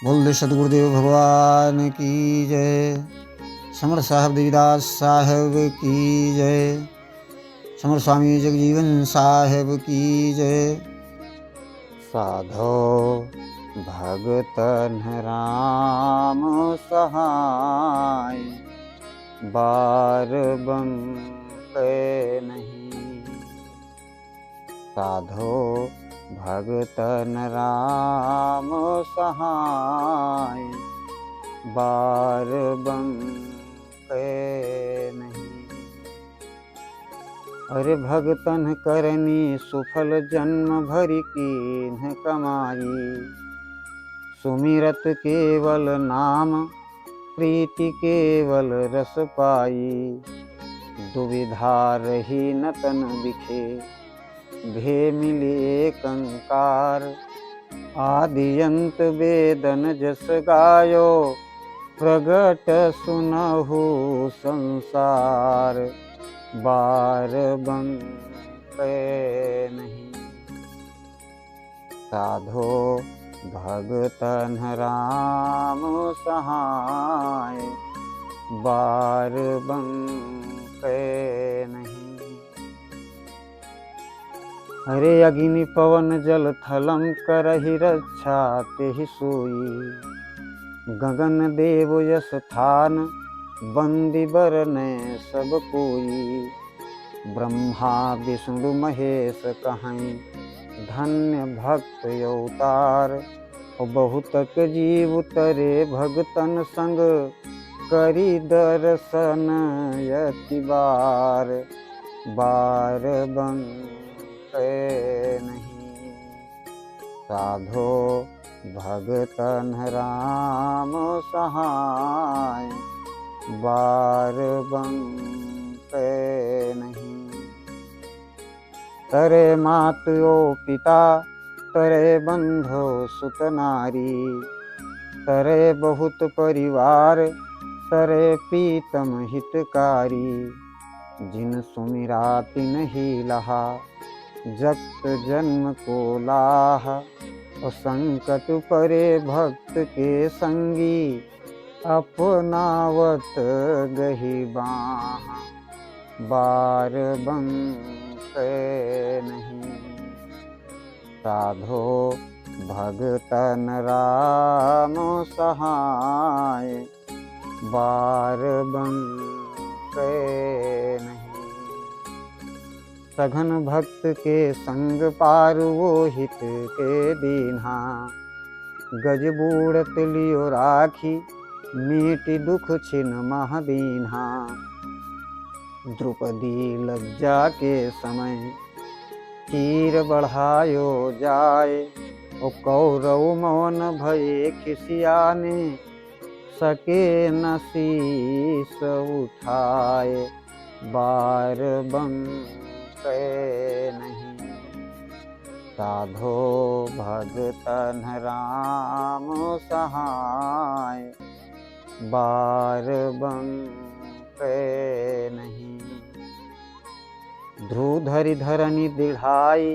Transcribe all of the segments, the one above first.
बोल सतगुरुदेव भगवान की जय। समर्थ साहब देवीदास साहब की जय। समर्थ स्वामी जगजीवन साहब की जय। साधो भगतन राम सहाय, बार बंके नहीं। साधो भगतन राम सहाय, बार बंके नहीं। अरे भगतन करनी सुफल जन्म भरि कीन्ह कमाई। सुमिरत केवल नाम प्रीति केवल रस पाई। दुविधा रही न तन बिखे भे मिले कंकार। आदि अंत वेदन जस गायो प्रगट सुनहु संसार। बार बंके नहीं। साधो भगतन राम सहाय, बार बंके नहीं। अरे अग्नि पवन जल थलम करहि रक्षा तेहि सोई। गगन देव यस थान बंदी बरनै सब कोई। ब्रह्मा विष्णु महेश कहीं धन्य भक्त अवतार। बहुतक जीव तरे भगतन संग करी दर्शन यति बार। बार बंके नहीं। साधो भगतन राम सहाय, बार बंके नहीं। तरे मात ओ पिता तरे बंधो सुत नारी। तरे बहुत परिवार तरे पीतम हितकारी। जिन सुमिरा तिन ही लहा जगत जन्म को लाह। और संकट परे भक्त के संगी अपनावत गही बाह। बार बंके नहीं। साधो भगतन राम सहाय, बार बंके नहीं। सघन भक्त के संग पार वो हित के दीन्हा। गज बूढ़त लियो राखी मीटी दुख छिन मह दीन्हा। द्रुपदी लज्जा के समय तीर बढ़ायो जाए। ओ कौरव मौन भये खिसियाने सके न शीस उठाए। बार बंके नहीं। साधो भगतन राम सहाय, बार बंके नहीं। ध्रुव धरि धरनी दृढ़ाई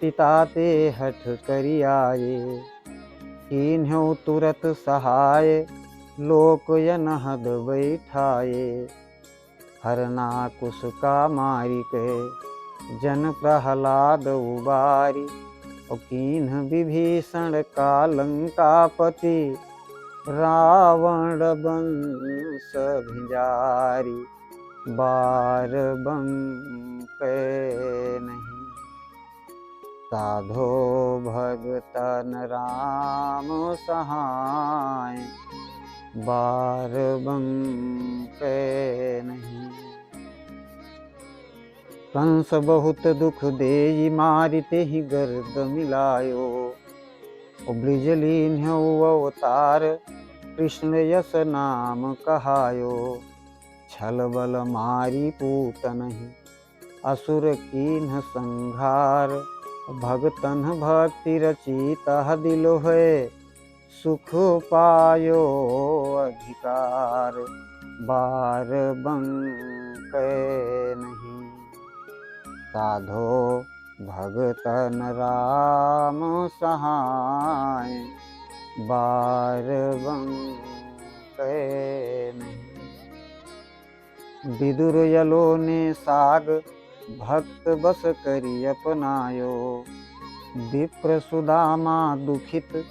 पिता ते हठ करि आए। कीन्ह्यो तुरत सहाय लोक यनहद बैठाए। हरना कुश का मारी के जन प्रहलाद उबारी। और कीन्ह विभीषण का लंकापति रावण बंस भिजारी। बार बंके नहीं। साधो भगतन राम सहाय, बार बंके नहीं। कंस बहुत दुख देई मारिते ही गर्द मिलायो। ब्रिज लीन्ह्यो अवतार कृष्ण यस नाम कहायो। छल बल मारी पूतनहि असुर कीन्ह संघार। भगतन भक्ति रचिता दिल है सुख पायो अधिकार। बार बंके नहीं। साधो भगतन राम सहाय, बार बंकै नहीं। विदुर यलो ने साग भक्त बस करी अपनायो। विप्र सुदामा दुखित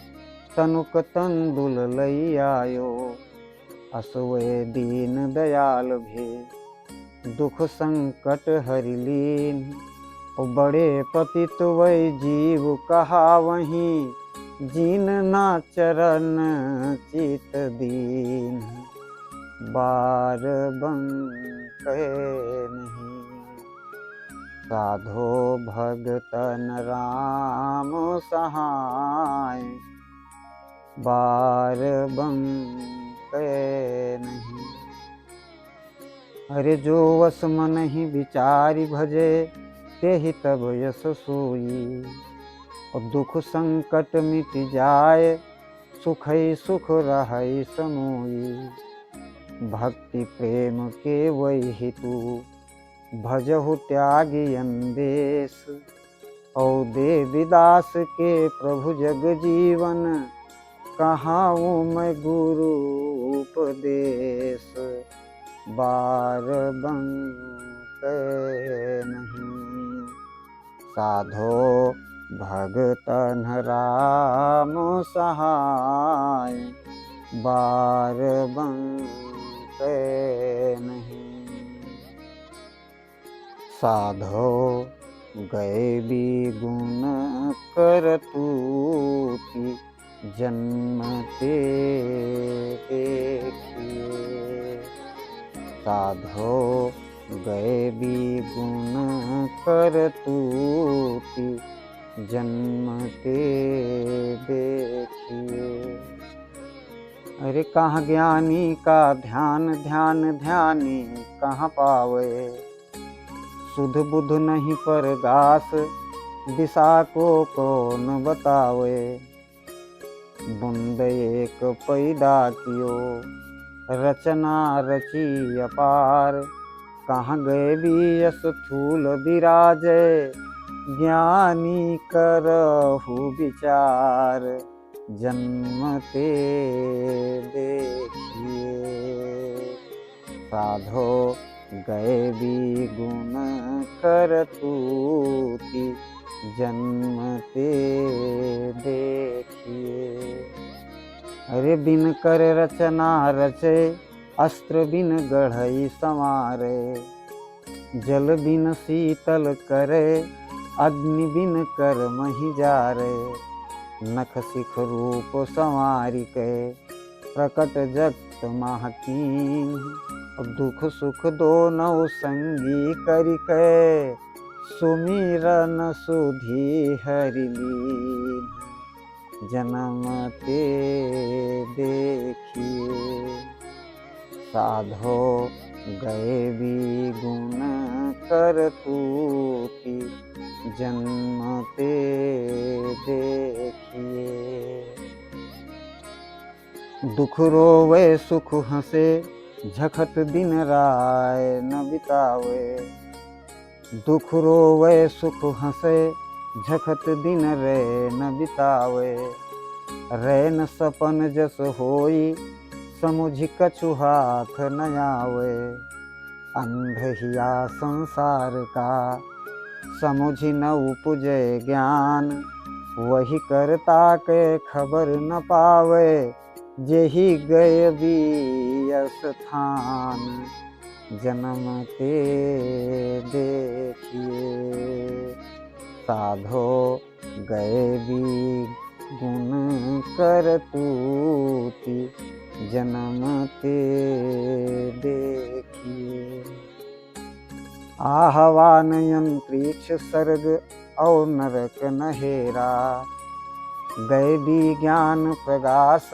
तनुक तंदुल लई आयो। असुए दीन दयाल भे दुख संकट हरि लीन। बड़े पतित वै जीव कहा वहीं जीन ना चरण चित दीन। बार बंकै नहीं। साधो भगतन राम सहाय। बार बंकै नहीं। अरे जो वस मन ही विचारी भजे तेहि तब यस सोई। और दुख संकट मिट जाए सुखै सुख रहै समोई। भक्ति प्रेम के वही हेतु भजहु त्यागी अंदेश। औ देविदास के प्रभु जग जीवन कहाऊँ मैं गुरु उपदेश। बार बंकै नहीं। साधो भगतन राम सहाय। बार बंकै नहीं। साधो गए भी गुण करतूति जन्मते देखिए। साधो गए भी गुण करतूति जन्मते देखिए। अरे कहाँ ज्ञानी का ध्यान ध्यान ध्यानी कहाँ पावे। सुध बुध नहीं परगास दिशा को कौन बतावे। बूंद एक पैदा कियो रचना रची अपार। कहाँ गए भी यस थूल विराजे ज्ञानी करहु विचार। जन्मते देखिए। साधो गए भी गुण करतूति जन्मते देखिए। अरे बिन कर रचना रचे अस्त्र बिन गढ़ई संवारे। जल बिन शीतल करे अग्नि बिन कर्म ही जारे। नख सिख रूप संवारि के प्रकट जगत महकीन। दुख सुख दोनों संगी करिके सुमिरन सुधि हरि लीन। जन्मते देखिए। साधो गए भी गुण करतूति जन्मते देखिए। दुख रोवे सुख हंसे झखट दिन राय न बितावे। दुख रोवे सुख हंसे झखट दिन रे न बितावे। रैन सपन जस होई समुझि कछु हाथ न आवे। अंधहिया संसार का समुझि न उपजे ज्ञान। वही करता के खबर न पावे जेहि गए भी स्थान। जन्मते देखिए। साधो गए भी गुण करतूति जन्मते देखिए। आहवान अंतरिक्ष सर्ग और नरक नहेरा। गए भी ज्ञान प्रगास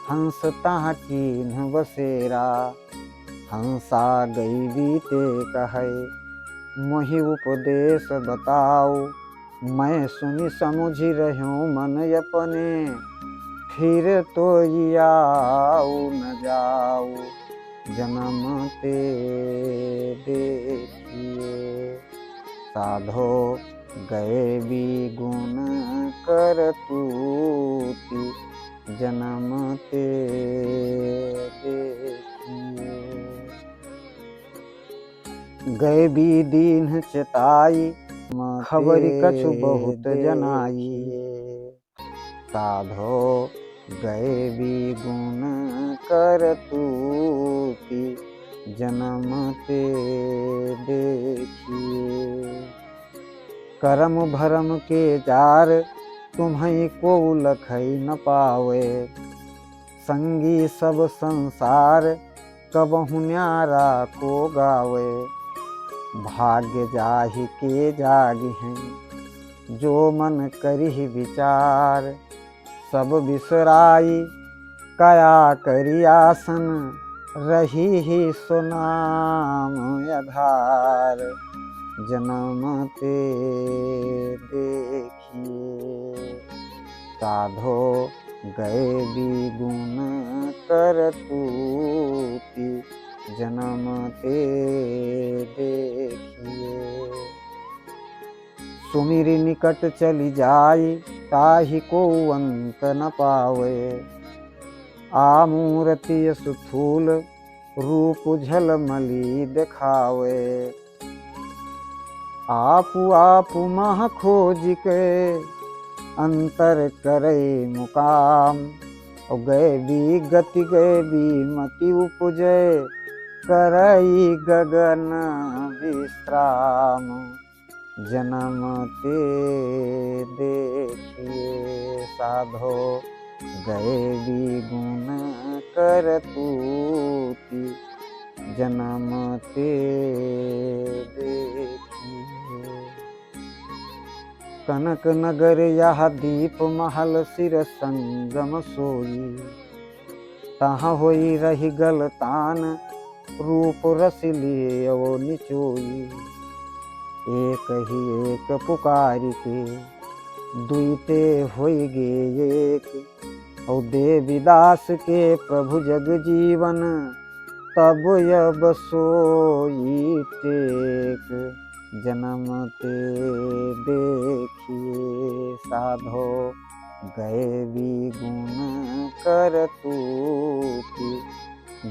हंस तहाँ कीन्ह बसेरा। हंसा गई बीते कहे मोहि उपदेश बताओ। मैं सुनि समुझि रहूं मन अपने फिर तो आऊ न जाऊ। जन्मते देखिए। साधो गए भी गुण करतूति जन्म ते देखिए। गए भी दीन चिताई, खबरी कछु बहुत जनाई। साधो गए भी गुण करतूति, जन्म ते देखिए। करम भरम के जार, तुम्हें को लखई न पावे। संगी सब संसार, कबहु न्यारा को गावे। भाग्य जाहि के जागी हैं, जो मन करिहि विचार। सब बिसराई कया करी आसन, रही ही सो नाम आधार। जन्म ते देखिए। साधो गए भी गुण करतूति, जन्म ते देखिए। सुमिरि निकट चली जाई, ताहि को अंत न पावे। आमूर्ति सुथूल, रूप झलमली दिखावे। आपु आपु मह खोज के, अंतर करे मुकाम। और गए भी गति गए भी मति उपजे, करई गगन विश्राम। जन्म ते देखिए। साधो गए भी गुण करतूति, जन्म ते देखिए। कनक नगर यह दीप महल, सिर संगम सोई। तहाँ होई रही गलतान, रूप रस लियो निचोई। एक ही एक पुकारी के, दुईते होई गे एक। और देवीदास के प्रभु जग जीवन, तब यब सोई टेक। जन्म ते देखिए। साधो गए भी गुण करतूति,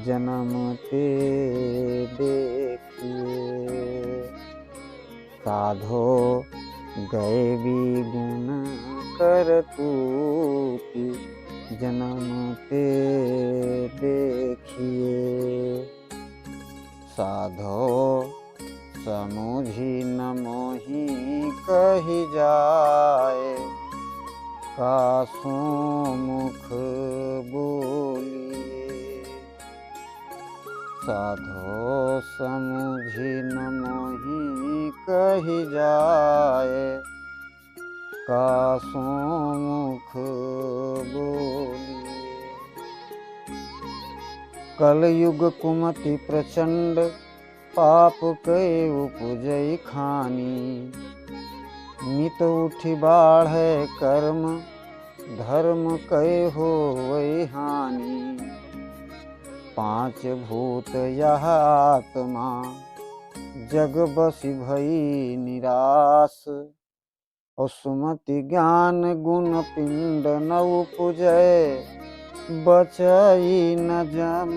जन्म ते देखिए। साधो गए भी गुण करतूति, जन्म ते देखिए। साधो समुझी न मोहि कहि जाए, कासो मुख बोलिए। साधो समुझी न मोहि कहि जाए, कासो मुख बोलिए। कलयुग कुमति प्रचंड, पाप कए उपजई खानी। नित उठि बाढ़ै कर्म, धर्म कए होवै हानि। पांच भूत यह आत्मा, जग बसि भई निरास। और सुमति ज्ञान गुण पिंड न उपजै, बचई न जम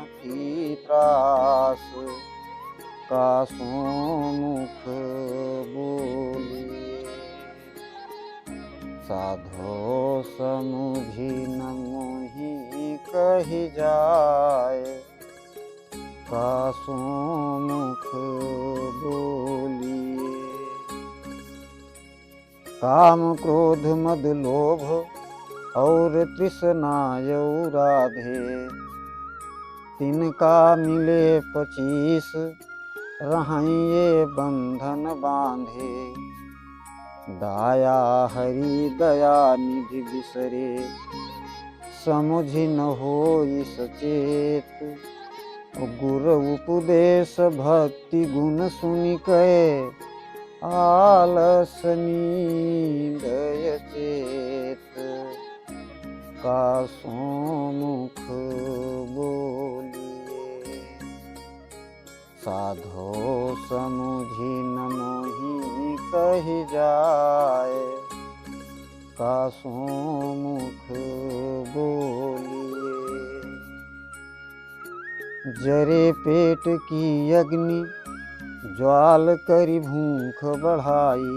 की त्रास। कासो मुख बोलिए। साधो समुझी न मोहि कहि जाए, कासो मुख बोलिए। काम क्रोध मद लोभ, और तृष्णा राधे। तिनका मिले 25, रहिए बंधन बांधे। दाया हरि दया निधि बिसरे, समुझि न होई सचेत। गुर उपदेश भक्ति गुण सुनि कए, आलस नींद चेत। कासो मुख बोलिए। साधो समुझी न मोहि कहि जाए, कासों मुख बोलिए। जरे पेट की अग्नि ज्वाल करी भूख बढ़ाई,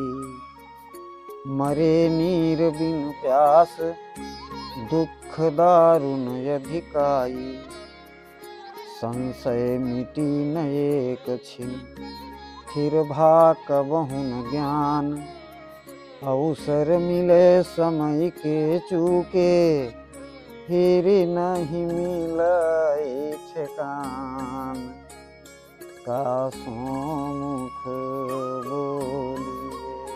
मरे नीर बिन प्यास दुख दारुण अधिकाई। संशय मिटी न एक छिन फिर भा कबहु न ज्ञान, अवसर मिले समय के चूके फिर नहीं मिले ठेकान। कासों मुख बोलिए,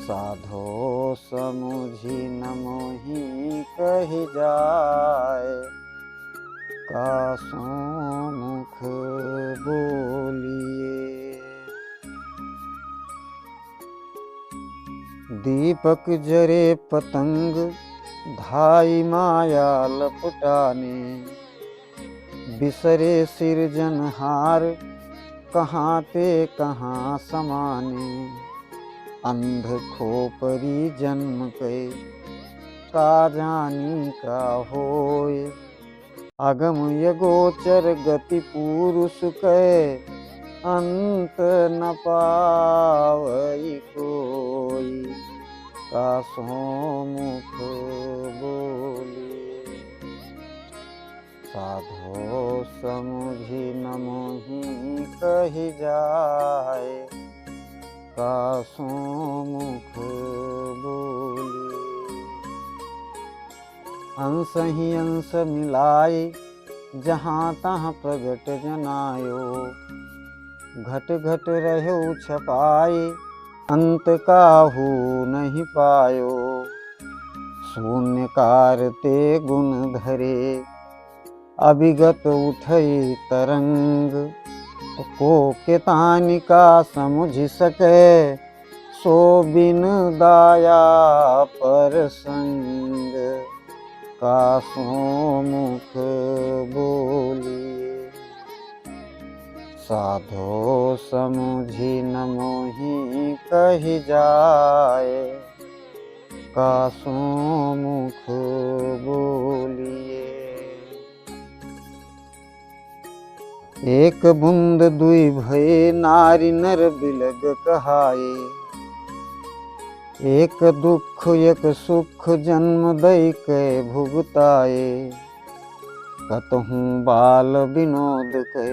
साधो समुझी न मोहि कहि जाय। कासों मुख बोलिए। दीपक जरे पतंग धाई माया लपटाने, बिसरे सिरजनहार कहाँ पे कहाँ समाने। अंध खोपरी जन्म के का जानी का होय, अगम यगोचर गति पुरुष कै अंत न पावई कोई। कासों मुख बोलिए, साधो समुझी न मोहि कहि जाय। कासों मुख बोलिए। अंश ही अंश मिलाए जहाँ तहाँ प्रगट जनायो, घट घट रहो छपाए अंत काहू नहीं पायो। शून्यकार ते गुण धरे अभिगत उठई तरंग, को केतानिका समुझ सके सो बिन दाया पर संग। कासों मुख बोलिए, साधो समुझी न मोहि कहि जाय। कासों मुख बोलिए। एक बूंद दुई भये नारी नर बिलग कहाए, एक दुख एक सुख जन्म दई के भुगताए। कतहूँ बाल विनोद के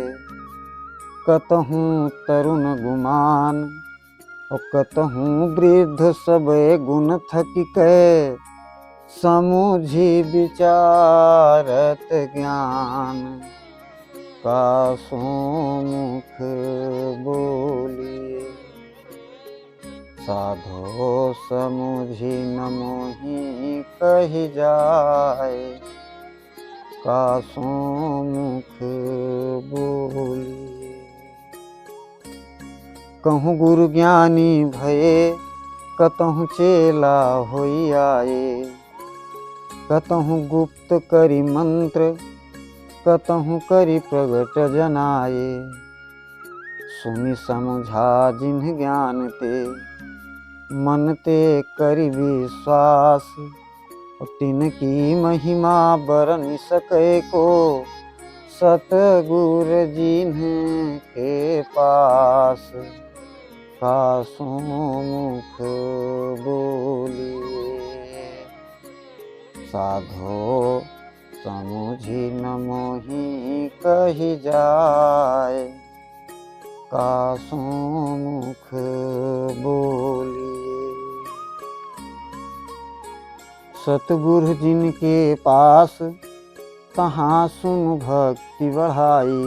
कतहूँ तरुण गुमान, कतहूँ वृद्ध सबे गुण थकी के समुझी विचारत ज्ञान। कासों मुख बोलिए, साधो समुझी न मोहि कहि जाय। कासों मुख बोलिए। कहूँ गुरु ज्ञानी भये कतहूँ चेला होई आए, कतहूँ गुप्त करी मंत्र कतहूँ करी प्रगट जनाए। सुनि समुझा जिन्ह ज्ञान ते मन ते करी विश्वास, तिनकी महिमा बरन सकै को सतगुर जिन्ह के पास। कासों मुख बोलिए, साधो समुझी न मोहि कहि जाय। कासों मुख बोलिए। सतगुरु जिनके पास तहाँ सुन भक्ति बढ़ाई,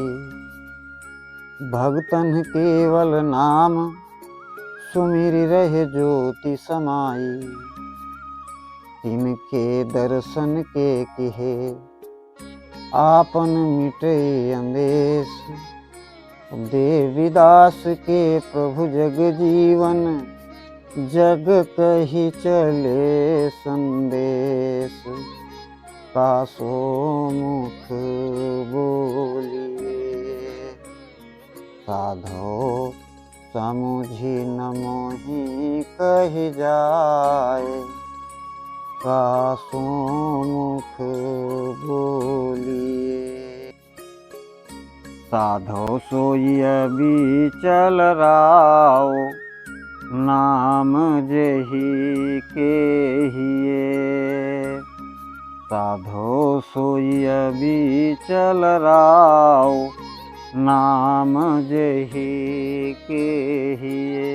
भगतन केवल नाम सुमिर रहे ज्योति समाई। तिनके दर्शन के किहे आपन मिटे अंदेश, देवीदास के प्रभु जग जीवन जग कही चले संदेश। कासों मुख बोलिए, साधो समुझी न मोहि कहि जाए, कासो मुख बोलिए। साधो सोई अबिचल राव, नाम जेहि केहिए। साधो सोई अबिचल राव, नाम जेहि केहिए।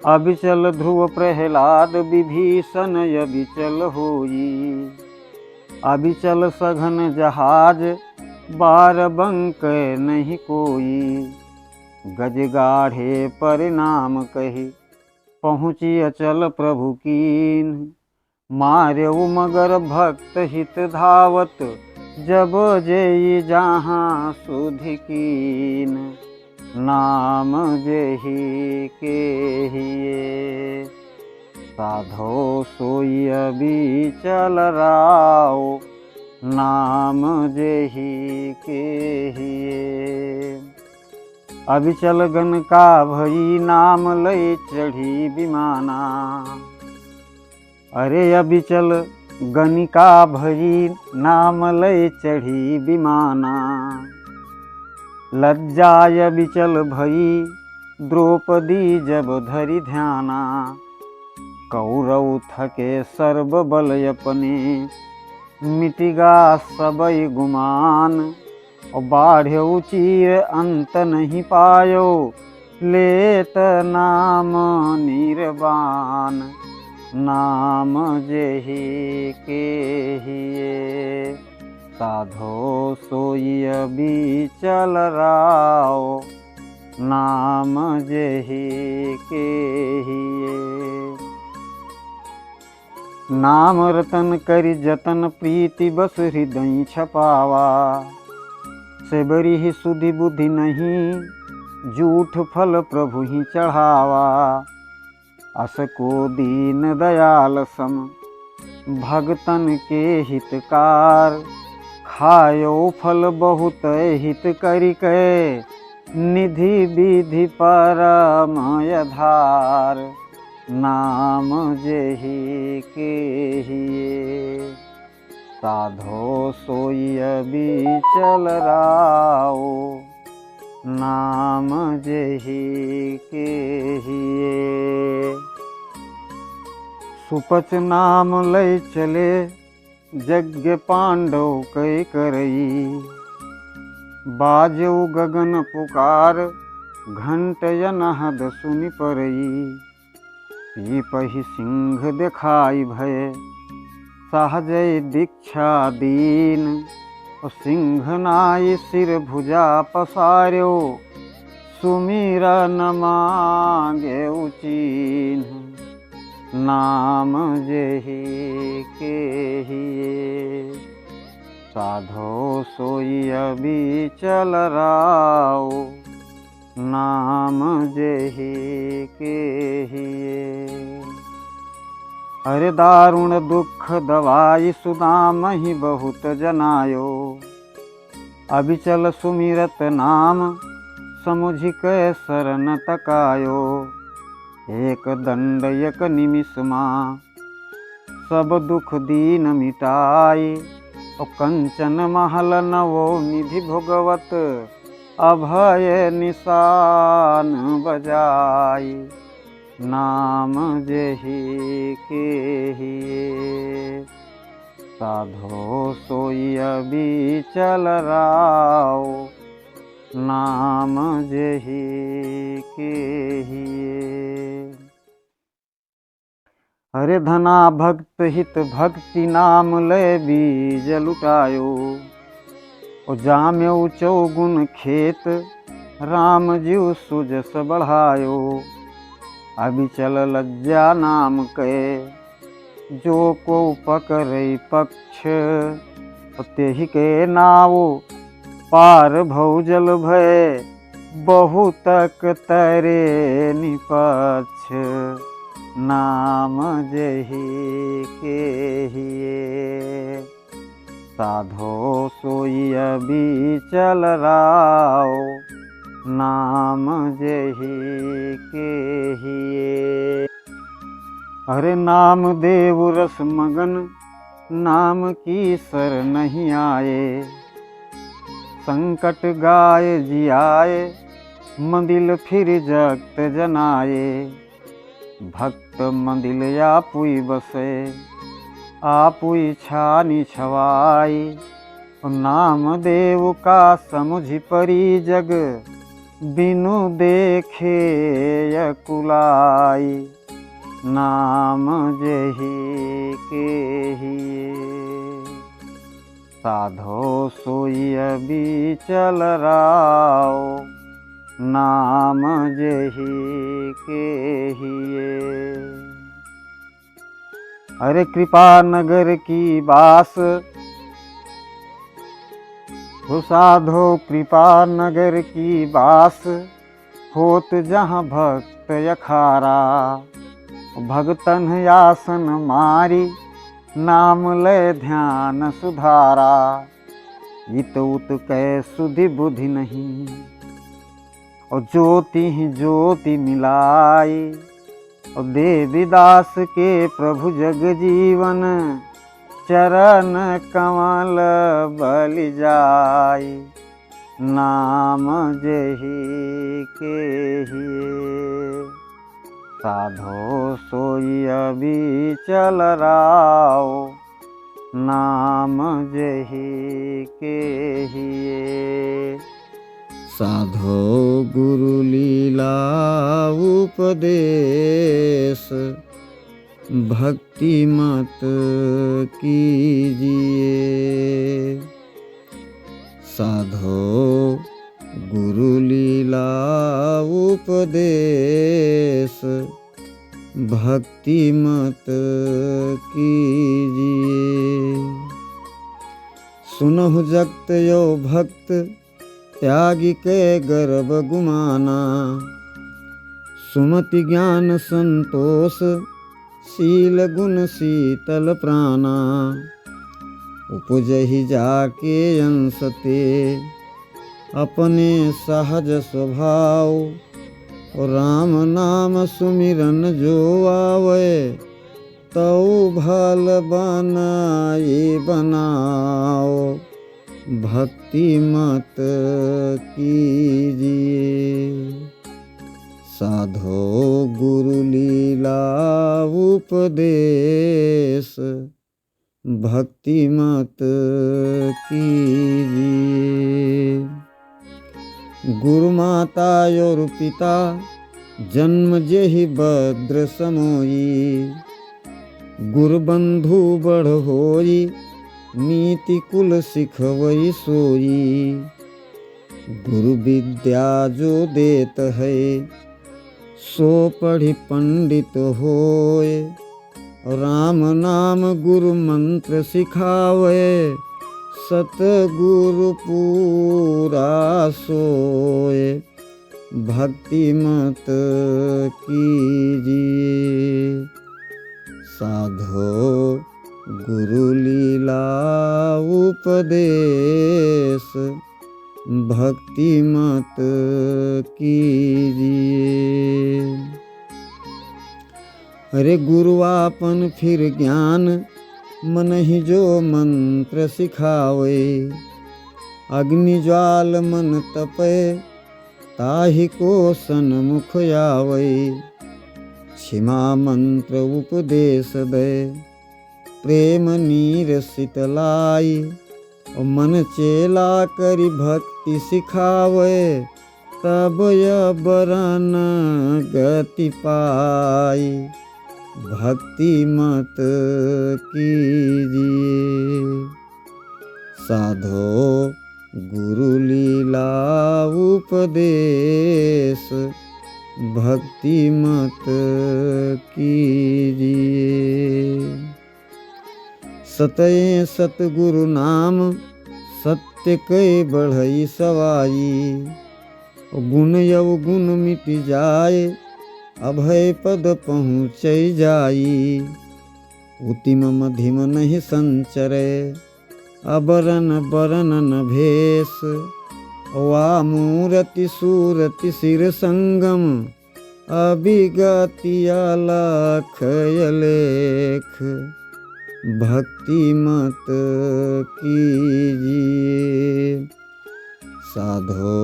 अबिचल ध्रुव प्रहलाद विभीषण अबिचल होई। अबिचल सघन जहाज, बारबंक नहीं कोई। गज गाढ़े परिणाम कही, पहुँची अचल प्रभु कीन। मार्यउ मगर भक्त हित धावत, जब जेई जहाँ सुधि कीन। नाम जेहि केहिए। साधो सोई अबिचल राव, नाम जेहि केहिए। अबिचल गन का भई, नाम लय चढ़ी विमाना। अरे अबिचल गनिका भई, नाम लय चढ़ी विमाना। लज्जाय अबिचल भई, द्रौपदी जब धरि ध्याना। कौरव थके सर्व बल अपने, मिटिगा सबई गुमान। और बाढ़्यउ चीर अंत नहीं पायो, लेत नाम निर्वाण। नाम जेहि केहिए। साधो सोई अबिचल राव, नाम जेहि केहिए। नाम रतन करि जतन, प्रीति बस हृदय छपावा। सेबरी ही सुधि बुद्धि नहीं, जूठ फल प्रभु ही चढ़ावा। अस को दीन दयाल सम, भगतन के हितकार। खायो फल बहुत हित करिके, निधि विधि परम आधार। नाम जेहि केहिए। साधो सोई अबिचल राव, नाम जेहि केहिए। सुपच नाम लय चले, यज्ञ पांडव कै करई। बाजऊ गगन पुकार, घंट अनहद सुनि परई। पही सिंह देखाई भय, सहजय दीक्षा दीन। सिंह नाई सिर भुजा पसार्यो, सुमिरन मांगे चिन्ह। नाम जेहि केहिए। साधो सोई अबिचल राव, नाम जेहि केहिए। अरे दारुण दुख दवाई, सुदामहि बहुत जनायो। अबिचल सुमिरत नाम, समुझि कै शरण तकायो। एक दंड एक निमिष मां, सब दुख दीन मिटाई। कंचन महल नवो निधि भोगवत, अभय निशान बजाई। नाम जेहि केहिए। साधो सोई अबिचल राव, नाम जेहि केहिए। हरे धना भक्त हित भक्ति, नाम लय बीज लुटायो। जाम्यउ चौगुन खेत, राम जीव सुजस बढ़ायो। अबिचल लज्जा नाम कै, जो को पकड़ई पक्ष। तेहि के नावो पार भौजल भय, बहुतक तरे निपक्ष। नाम जेहि केहिए। साधो सोई अबिचल राव, नाम जही के हिये। अरे नाम देव रस मगन, नाम की सर नहीं आए। संकट गाय जियाए, मंदिल फिर जगत जनाए। भक्त मंदिल आपुई बसे, आपुई छानी छवाई। नाम देव का समुझ परी जग, बिनु देखे यकुलाई। नाम जही के हिये। साधो सोई अभी चल राओ, नाम जही के हिये। अरे कृपा नगर की बास, हो साधो कृपा नगर की बास। होत जहाँ भक्त यखारा, भगतन आसन मारी। नाम लय ध्यान सुधारा, इत उत कै सुधि बुद्धि नहीं। और ज्योति ही ज्योति मिलाई। और देवीदास के प्रभु जग जीवन, चरण कमल बलि जाई। नाम जही के हिये। साधो सोई अभी चल राओ, नाम जही के हिये। साधो गुरु लीला उपदेश, भक्ति मत कीजिए। साधो गुरु लीला उपदेश, भक्ति मत कीजिए। सुनहु जगत यो भक्त, त्यागी के गर्भ गुमाना। सुमति ज्ञान संतोष, शील गुण शीतल प्राणा। उपजहि जाके अंसते, अपने सहज स्वभाव। राम नाम सुमिरन जो आवे, तऊ भल बनाए बनाओ। भक्ति मत कीजिए। साधो गुरु लीला उपदेश, भक्ति मत कीजिए। गुरु माता और पिता, जन्म जेहि भद्र समोई। गुरु बंधु बढ़ होई, नीति कुल सिखवई सोई। गुरु विद्या जो देत है, सो पढ़ि पंडित होए। राम नाम गुरु मंत्र सिखावे, सतगुरु पूरा सोए। भक्ति मत कीजिए। साधो गुरु लीला उपदेश, भक्ति मत कीजिए। अरे गुरु आपन फिर ज्ञान, मन ही जो मंत्र सिखावे। अग्नि ज्वाल मन तपे, ताहि को सन्मुख आवे। क्षमा मंत्र उपदेश दे, प्रेम नीर शीतलाई। मन चेला करि भक्ति सिखावे, तब बरन गति पाई। भक्ति मत कीजिए। साधो गुरु लीला उपदेश, भक्ति मत कीजिए। सतये सतगुरु नाम, सत्य के बढ़ई सवाई। गुण यवगुण मिट जाए, अभय पद पहुँच जाई। उतिम मध्यम नहीं संचरे, अबरन बरन न भेष। वामूरति सूरति सिर संगम अभिगति अलख लेख भक्ति मत कीजिए साधो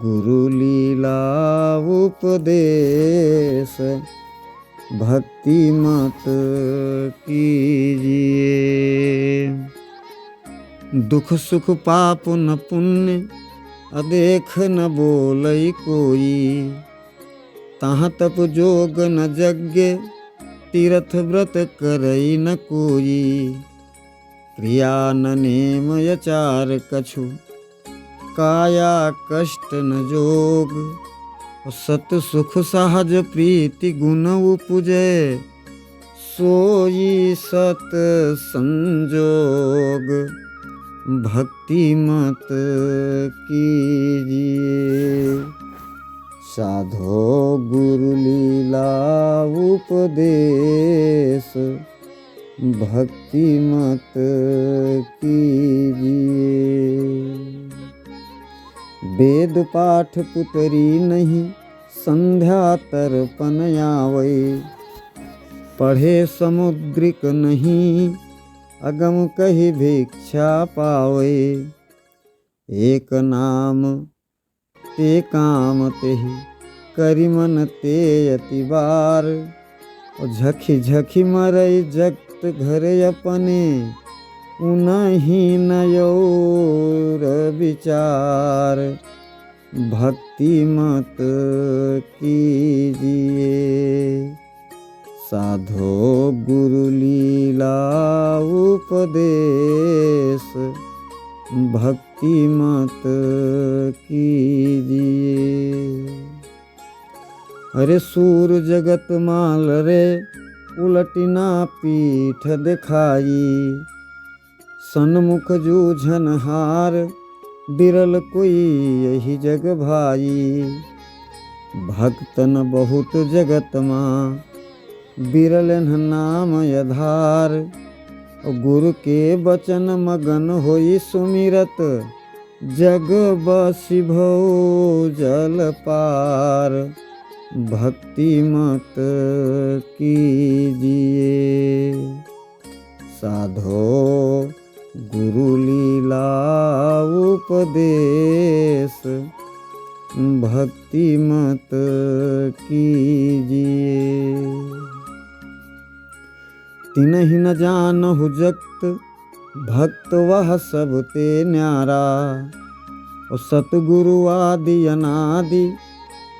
गुरु लीला उपदेश भक्ति मत कीजिए। दुख सुख पाप न पुण्य अदेख न बोलई कोई तहाँ तप जोग न यज्ञ तीर्थ व्रत करई न कोई क्रिया न नेम यचार कछु काया कष्ट न जोग सत सुख सहज प्रीति गुण उपजे सोई सत संजोग भक्ति मत कीजिए साधो गुरु लीला उपदेश भक्ति मत कीजिए। वेद पाठ पुतरी नहीं संध्या तर्पण आवै पढ़े समुद्रिक नहीं अगम कही भिक्षा पावे एक नाम ते काम तेहि करि मन ते अति बार झखी झखी मरई जगत घर अपने उनही नयोर विचार भक्ति मत कीजिए साधो गुरु लीला उपदेश भक्ति मत कीजिए। अरे सूर जगत माल रे उलटिना पीठ दिखाई सन्मुख जूझन हार बिरल कोई यही जग भाई भक्तन बहुत जगत माँ बिरल नाम यधार गुरु के बचन मगन होई सुमिरत जग बसी भौ जल पार भक्ति मत कीजिए साधो गुरु लीला उपदेश भक्ति मत कीजिए। तिन्हि न जानहु जगत भक्त वह सब ते न्यारा और सतगुरु आदि अनादि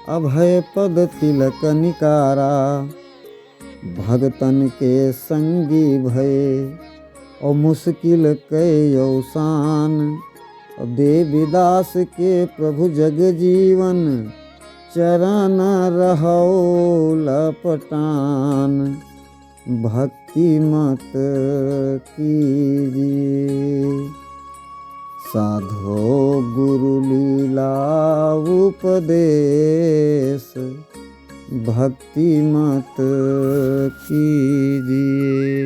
अभय पद तिलक निकारा भगतन के संगी भय और मुश्किल कई अवसान और देवीदास के प्रभु जग जीवन चरण रहो लपटान भक्ति मत कीजिए साधो गुरु लीला उपदेश भक्ति मत कीजिए।